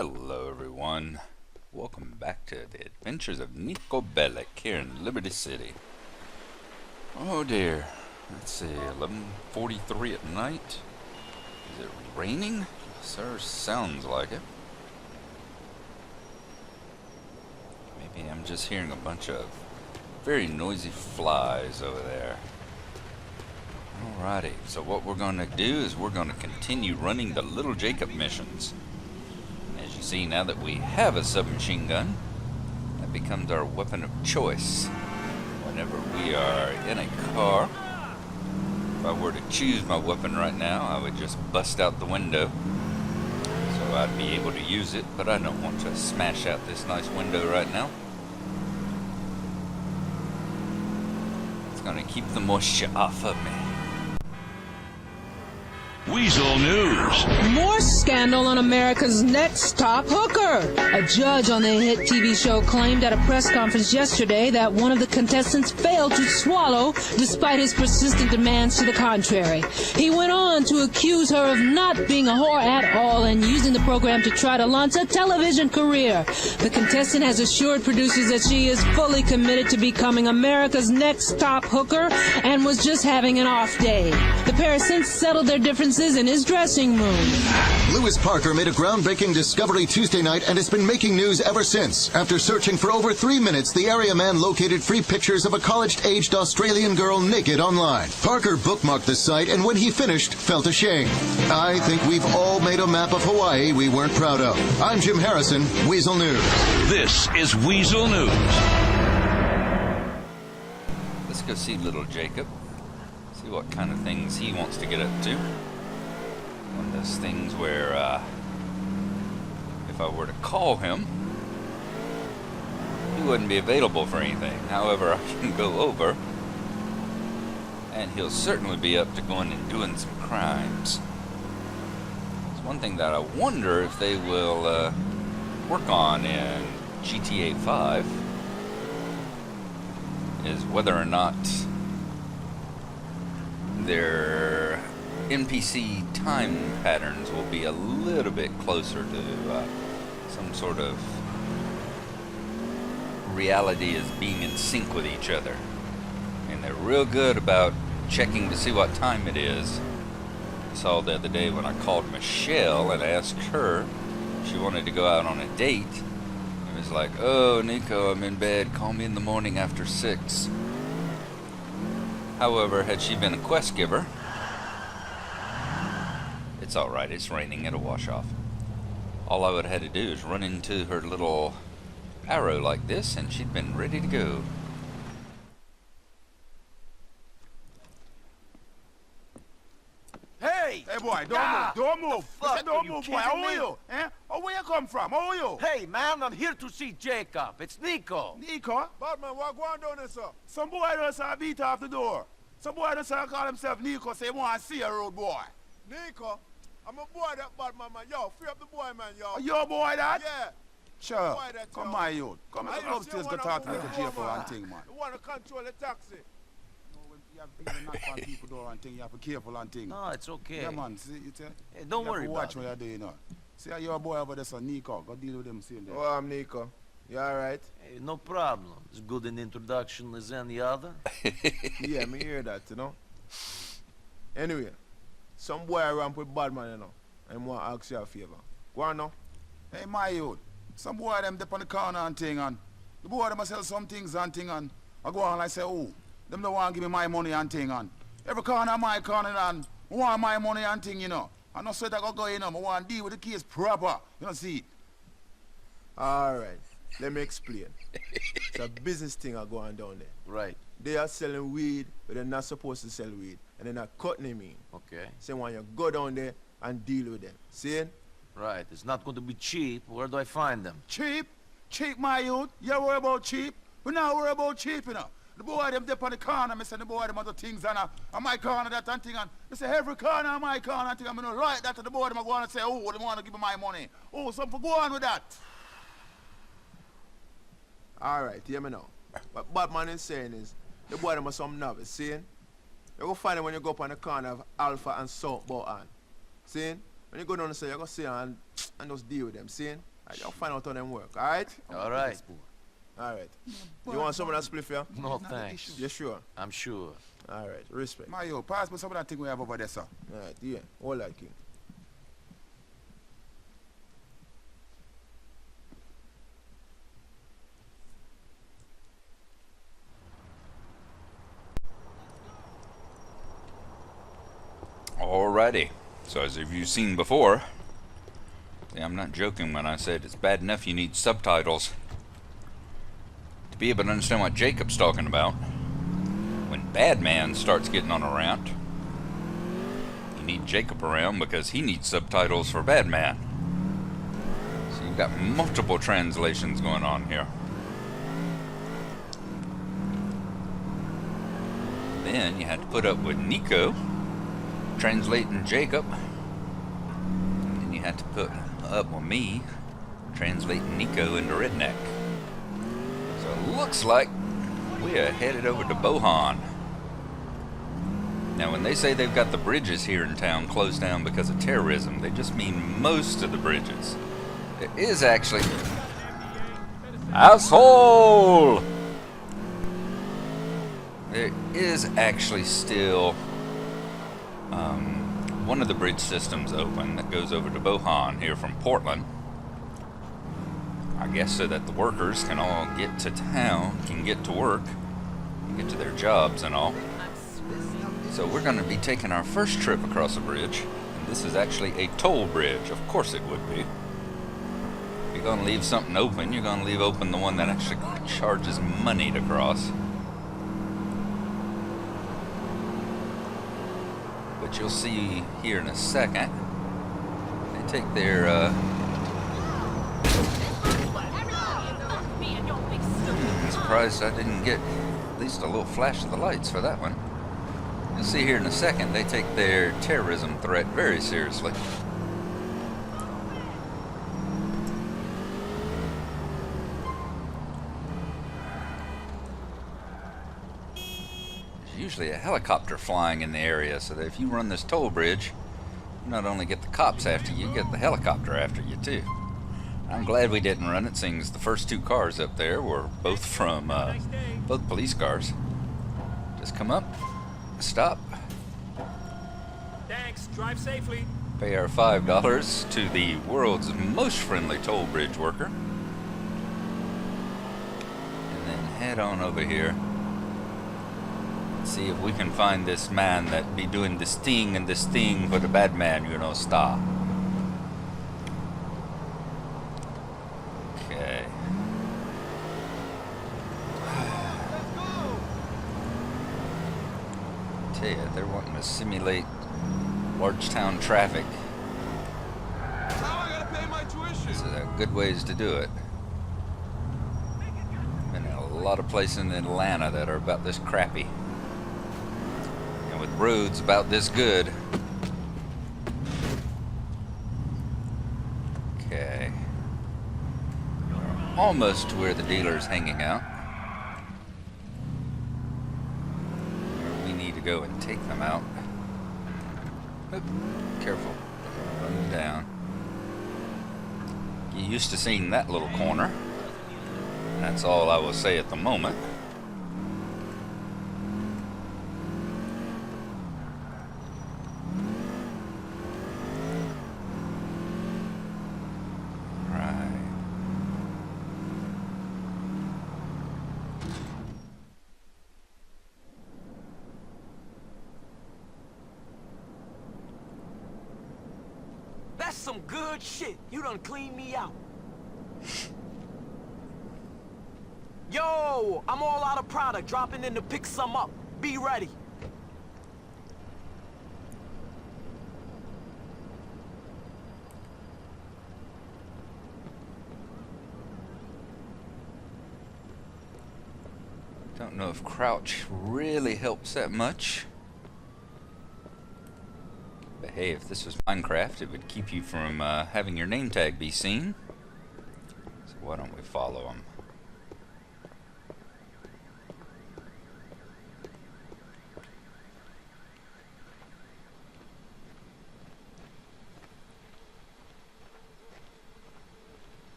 Hello everyone, welcome back to the adventures of Gnarlo here in Liberty City. Oh dear, let's see, 11:43 at night. Is it raining? Sir, sounds like it. Maybe I'm just hearing a bunch of very noisy flies over there. Alrighty, so what we're going to do is we're going to continue running the Little Jacob missions. As you see, now that we have a submachine gun, that becomes our weapon of choice. Whenever we are in a car, if I were to choose my weapon right now, I would just bust out the window. So I'd be able to use it, but I don't want to smash out this nice window right now. It's going to keep the moisture off of me. Weasel News. More scandal on America's next top hooker. A judge on the hit TV show claimed at a press conference yesterday that one of the contestants failed to swallow despite his persistent demands to the contrary. He went on to accuse her of not being a whore at all and using the program to try to launch a television career. The contestant has assured producers that she is fully committed to becoming America's next top hooker and was just having an off day. The pair has since settled their differences in his dressing room. Lewis Parker made a groundbreaking discovery Tuesday night and has been making news ever since. After searching for over 3 minutes, the area man located free pictures of a college-aged Australian girl naked online. Parker bookmarked the site and when he finished, felt ashamed. I think we've all made a map of Hawaii we weren't proud of. I'm Jim Harrison, Weasel News. This is Weasel News. Let's go see Little Jacob. See what kind of things he wants to get up to. One of those things where if I were to call him, he wouldn't be available for anything. However, I can go over and he'll certainly be up to going and doing some crimes. It's one thing that I wonder if they will work on in GTA 5 is whether or not their NPC time patterns will be a little bit closer to some sort of reality as being in sync with each other. And they're real good about checking to see what time it is. I saw the other day when I called Michelle and asked her if she wanted to go out on a date. It was like, oh, Gnarlo, I'm in bed. Call me in the morning after 6. However, had she been a quest giver, it's alright, it's raining, it'll wash off. All I would have had to do is run into her little arrow like this and she'd been ready to go. Hey! Hey boy, don't move. I said don't move, boy. How are you? Eh? Oh, where you come from? How are you? Hey, man, I'm here to see Jacob. It's Gnarlo. Gnarlo? Batman, what going down there, sir? Some boy just beat off the door. Some boy just call himself Gnarlo, say he want to see a road boy. Gnarlo? I'm a boy that Batman, man. Yo, free up the boy, man, yo. Oh, your boy that? Yeah. Sure. Boy that, Come yo. my youth. Come upstairs, go talk to Little Jacob and thing, man. You want to control the taxi. No, when you have people knock on people door and thing, you have to be careful and thing. No, it's okay. Yeah, man. See, you tell? Hey, don't worry about watch it. what you're doing, you know. See how your boy over there, so Gnarlo. Go deal with him, see him there. Oh, I'm Gnarlo. You alright? Hey, no problem. As good an introduction as any other. Yeah, me hear that, you know. Anyway, some boy ramp with Batman, you know. I want to ask you a favor. Go on now. Hey, my youth. Some boy them dip on the corner and thing and the boy them a sell some things and thing and I go on and I say, oh, them don't want to give me my money and thing and every corner my corner and I want my money and thing, you know. I no sweat I go in, I want to deal with the case proper. You know, see. Alright, let me explain. It's a business thing I go on down there. Right. They are selling weed, but they're not supposed to sell weed. And they're not cutting him in. Okay. So when you go down there and deal with them. See? Right. It's not going to be cheap. Where do I find them? Cheap? Cheap, my youth? You worry about cheap? We not worry about cheap, you know. The boy them dip on the corner, me say the boy them other things and my corner that and thing and me say every corner of my corner and thing. I'm gonna write that to the boy them go on and say, oh, they want to give me my money. Oh, something go on with that. Alright, hear me now. What Batman is saying is, the boy them are some novice, see? You go find them when you go up on the corner of Alpha and South Bohan. See? When you go down and say, you go see and and just deal with them, see? I'll find out how them work, alright? All right. Alright. You want some of that spliff, yeah? No thanks. You sure? I'm sure. Alright, respect. Mayo, pass me some of that thing we have over there, sir. Alright, yeah. Hold that, King. Alrighty. So as you've seen before, yeah, I'm not joking when I said it's bad enough you need subtitles to be able to understand what Jacob's talking about. When Badman starts getting on a rant, you need Jacob around because he needs subtitles for Badman. So you've got multiple translations going on here. Then you had to put up with Gnico translating Jacob. And you had to put up with me translating Gnico into redneck. So it looks like we are headed over to Bohan. Now when they say they've got the bridges here in town closed down because of terrorism, they just mean most of the bridges. There is actually... Asshole! There is actually still one of the bridge systems open that goes over to Bohan here from Portland. I guess so that the workers can all get to town, can get to work, get to their jobs and all. So we're going to be taking our first trip across a bridge. And this is actually a toll bridge. Of course it would be. If you're going to leave something open, you're going to leave open the one that actually charges money to cross. But you'll see here in a second, they take their I'm surprised I didn't get at least a little flash of the lights for that one. You'll see here in a second, they take their terrorism threat very seriously. Usually a helicopter flying in the area, so that if you run this toll bridge, you not only get the cops after you, you get the helicopter after you too. I'm glad we didn't run it, seeing as the first two cars up there were both from both police cars. Just come up, stop. Thanks. Drive safely. Pay our $5 to the world's most friendly toll bridge worker, and then head on over here. See if we can find this man that be doing this thing and this thing for the bad man, you know, stop. Okay. Tell you, they're wanting to simulate large town traffic. This is a good ways to do it. Been in a lot of places in Atlanta that are about this crappy. With roads about this good. Okay. We're almost to where the dealer's hanging out. We need to go and take them out. Oop, careful. Run down. Get used to seeing that little corner. That's all I will say at the moment. That's some good shit. You done cleaned me out. Yo, I'm all out of product. Dropping in to pick some up. Be ready. Don't know if crouch really helps that much. But hey, if this was Minecraft, it would keep you from having your name tag be seen. So why don't we follow him?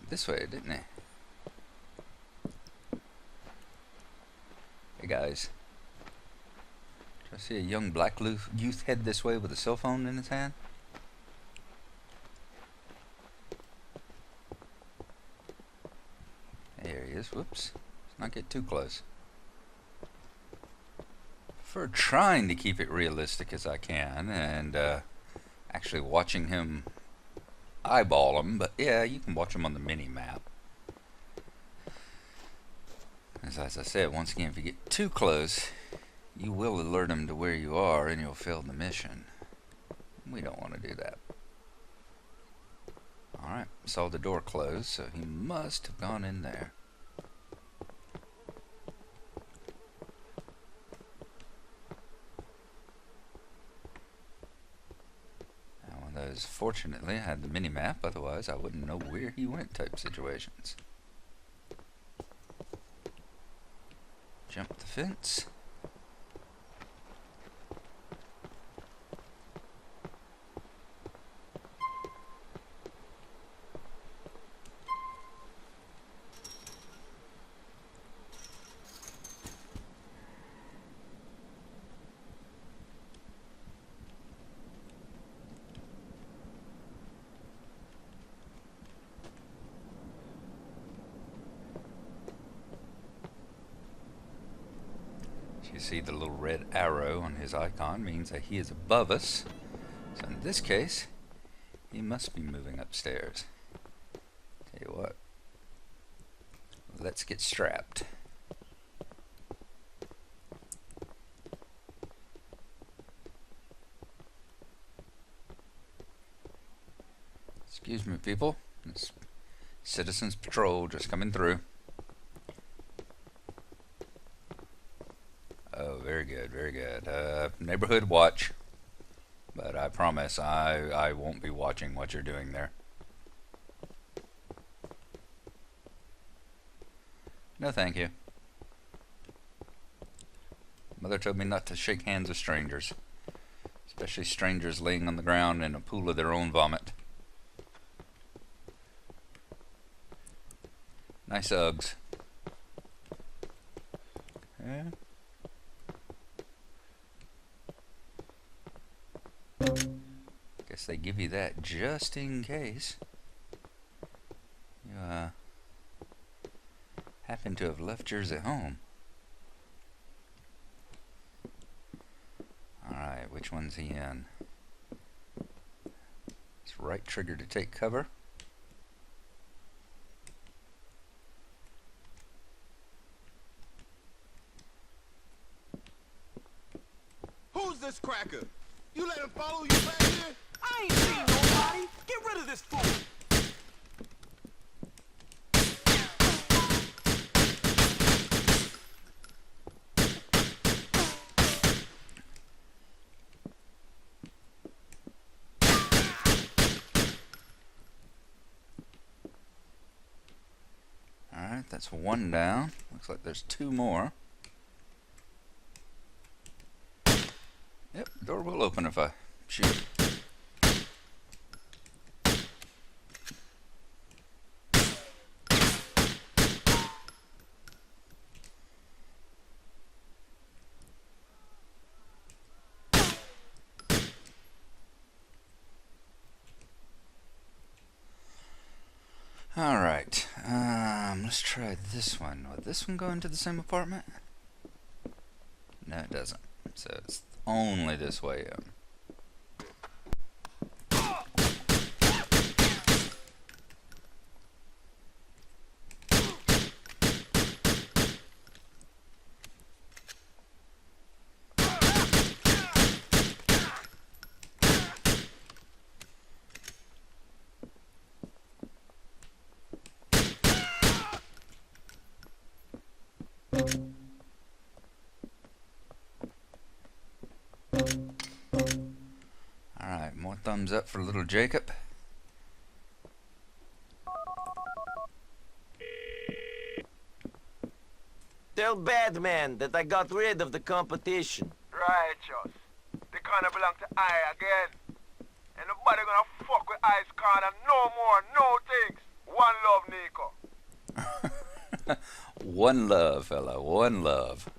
this way, didn't he? Hey guys. Did I see a young black youth head this way with a cell phone in his hand? There he is. Whoops. Let's not get too close. For trying to keep it realistic as I can, and actually watching him eyeball him, but yeah, you can watch him on the mini map. As I said, once again, if you get too close, you will alert him to where you are and you'll fail the mission. We don't want to do that. Alright, saw the door close, so he must have gone in there. Now, one of those, fortunately, I had the mini-map, otherwise I wouldn't know where he went type situations. Jump the fence. You see the little red arrow on his icon means that he is above us. So in this case, he must be moving upstairs. Tell you what, let's get strapped. Excuse me, people. It's Citizens Patrol just coming through. Oh, very good, very good. Neighborhood watch. But I promise I won't be watching what you're doing there. No, thank you. Mother told me not to shake hands with strangers. Especially strangers laying on the ground in a pool of their own vomit. Nice Uggs. Yeah. Guess they give you that just in case you happen to have left yours at home. Alright, which one's he in? It's right trigger to take cover. Who's this cracker? You let him follow you back here? I ain't seen nobody. Get rid of this fool. Alright, that's one down. Looks like there's two more. Yep, door will open if I shoot. Alright, let's try this one. Will this one go into the same apartment? No, it doesn't. So it's only this way in. Alright, more thumbs up for little Jacob. Tell Batman that I got rid of the competition. Righteous. They kinda belong to I again. And nobody gonna fuck with Ice Corner no more, no things. One love, Gnarlo. One love, fella. One love.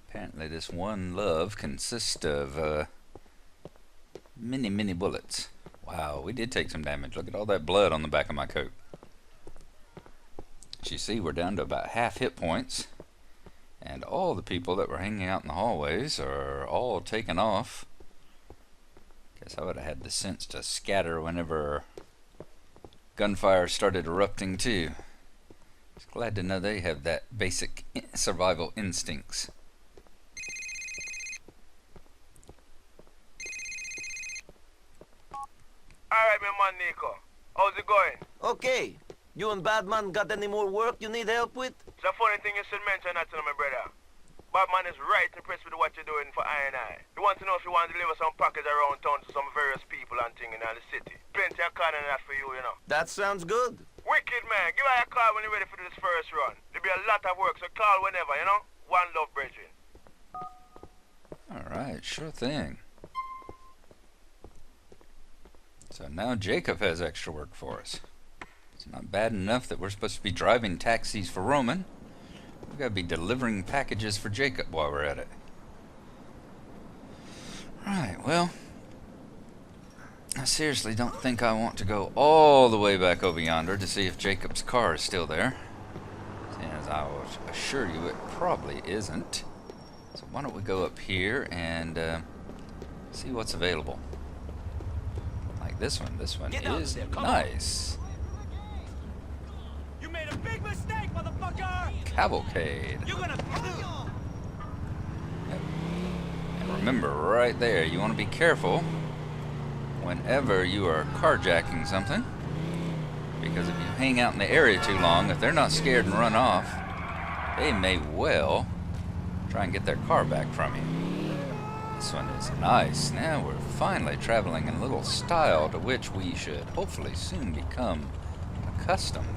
Apparently this one love consists of many bullets. Wow, we did take some damage. Look at all that blood on the back of my coat. As you see, we're down to about half hit points. And all the people that were hanging out in the hallways are all taken off. Guess I would have had the sense to scatter whenever gunfire started erupting too. Just glad to know they have that basic survival instincts. Alright, my man Gnico. How's it going? Okay. You and Badman got any more work you need help with? It's a funny thing you should mention that to my brother. Batman is right impressed with what you're doing for I&I. He wants to know if you want to deliver some package around town to some various people and things in the city. Plenty of kind of that for you, you know. That sounds good. Wicked, man. Give her a call when you're ready for this first run. There'll be a lot of work, so call whenever, you know? One love, brethren. Alright, sure thing. So now Jacob has extra work for us. It's not bad enough that we're supposed to be driving taxis for Roman. We've got to be delivering packages for Jacob while we're at it. Right, well, I seriously don't think I want to go all the way back over yonder to see if Jacob's car is still there. As I will assure you, it probably isn't. So why don't we go up here and see what's available. Like this one. This one is nice. You made a big mistake, motherfucker! Cavalcade. You're gonna... And remember, right there, you want to be careful whenever you are carjacking something, because if you hang out in the area too long, if they're not scared and run off, they may well try and get their car back from you. This one is nice. Now we're finally traveling in a little style to which we should hopefully soon become accustomed.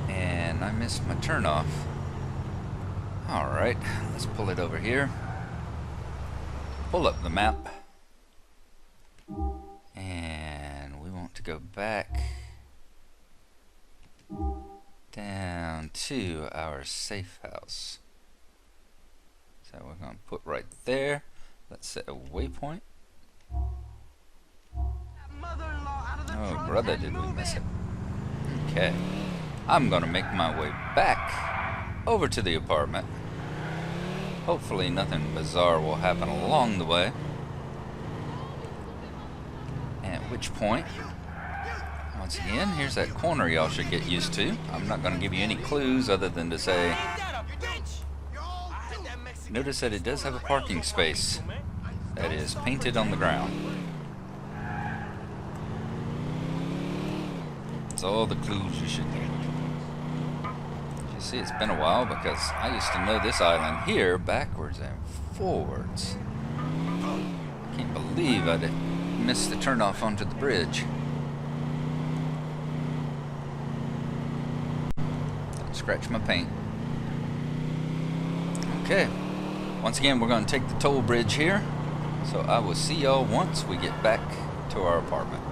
And I missed my turnoff. Alright, let's pull it over here. Pull up the map. And we want to go back down to our safe house. So we're going to put right there. Let's set a waypoint. Oh, brother, did we miss it. Okay. I'm going to make my way back over to the apartment. Hopefully nothing bizarre will happen along the way. At which point, once again, here's that corner y'all should get used to. I'm not going to give you any clues other than to say, notice that it does have a parking space that is painted on the ground. That's all the clues you should get. You see, it's been a while because I used to know this island here backwards and forwards. I can't believe I missed the turnoff onto the bridge. Don't scratch my paint. Okay. Once again, we're going to take the toll bridge here. So I will see y'all once we get back to our apartment.